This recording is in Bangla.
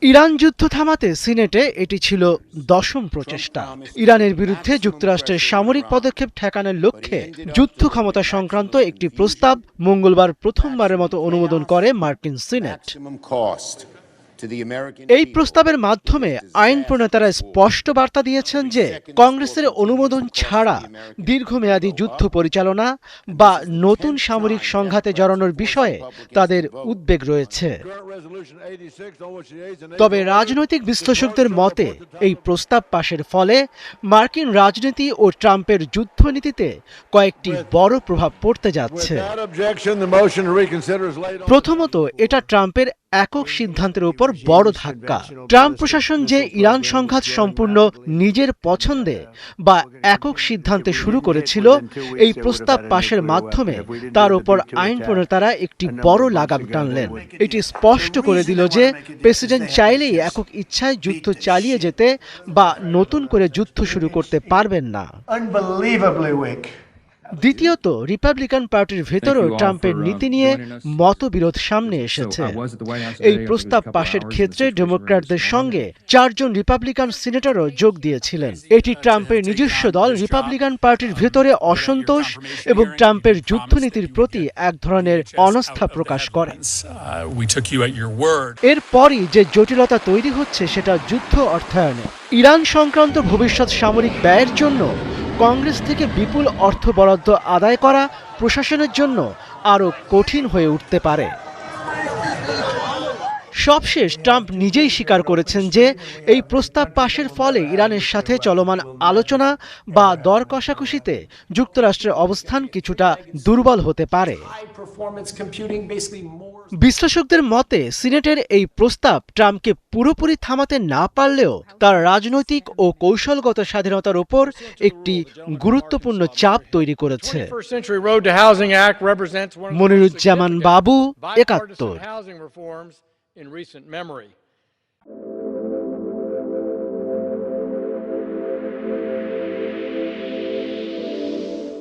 ইরান যুদ্ধ থামাতে সিনেটে এটি ছিল দশম প্রচেষ্টা। ইরানের বিরুদ্ধে যুক্তরাষ্ট্রের সামরিক পদক্ষেপ ঠেকানোর লক্ষ্যে যুদ্ধ ক্ষমতা সংক্রান্ত একটি প্রস্তাব মঙ্গলবার প্রথমবারের মতো অনুমোদন করে মার্কিন সিনেট। এই প্রস্তাবের মাধ্যমে আইন প্রণেতারা স্পষ্ট বার্তা দিয়েছেন যে কংগ্রেসের অনুমোদন ছাড়া দীর্ঘমেয়াদী যুদ্ধ পরিচালনা বা নতুন সামরিক সংঘাতে জড়ানোর বিষয়ে তাদের উদ্বেগ রয়েছে। তবে রাজনৈতিক বিশ্লেষকদের মতে এই প্রস্তাব পাশের ফলে মার্কিন রাজনীতি ও ট্রাম্পের যুদ্ধনীতিতে কয়েকটি বড় প্রভাব পড়তে যাচ্ছে। প্রথমত, এটা ট্রাম্পের একক সিদ্ধান্তের উপর বড় ধাক্কা। ট্রাম্প প্রশাসন যে ইরান সংঘাত সম্পূর্ণ নিজের পছন্দে বা একক সিদ্ধান্তে শুরু করেছিল, এই প্রস্তাব পাশের মাধ্যমে তার উপর আইন প্রণেতারা একটি বড় লাগাম টানলেন। এটি স্পষ্ট করে দিল যে প্রেসিডেন্ট চাইলেই একক ইচ্ছায় যুদ্ধ চালিয়ে যেতে বা নতুন করে যুদ্ধ শুরু করতে পারবেন না। দ্বিতীয়ত, রিপাবলিকান পার্টির ভেতরেও ট্রাম্পের নীতি নিয়ে মতবিরোধ সামনে এসেছে। এই প্রস্তাব পাশের ক্ষেত্রে ডেমোক্র্যাটদের সঙ্গে 4 জন রিপাবলিকান সিনেটরও যোগ দিয়েছিলেন। এটি ট্রাম্পের নিজস্ব দল রিপাবলিকান পার্টির ভেতরে অসন্তোষ এবং ট্রাম্পের যুদ্ধনীতির প্রতি এক ধরনের অনাস্থা প্রকাশ করে। এরপরই যে জটিলতা তৈরি হচ্ছে সেটা যুদ্ধ অর্থায়নে। ইরান সংক্রান্ত ভবিষ্যৎ সামরিক ব্যয়ের জন্য কংগ্রেস থেকে বিপুল অর্থ বরাদ্দ আদায় করা প্রশাসনের জন্য আরও কঠিন হয়ে উঠতে পারে। সবশেষ ট্রাম্প নিজেই স্বীকার করেছেন যে এই প্রস্তাব পাশের ফলে ইরানের সাথে চলমান আলোচনা বা দর কষাকষিতে যুক্তরাষ্ট্রের অবস্থান কিছুটা দুর্বল হতে পারে। বিশ্লেষকদের মতে সিনেটের এই প্রস্তাব ট্রাম্পকে পুরোপুরি থামাতে না পারলেও তার রাজনৈতিক ও কৌশলগত স্বাধীনতার উপর একটি গুরুত্বপূর্ণ চাপ তৈরি করেছে। মনিরুজ্জামান বাবু, ৭১।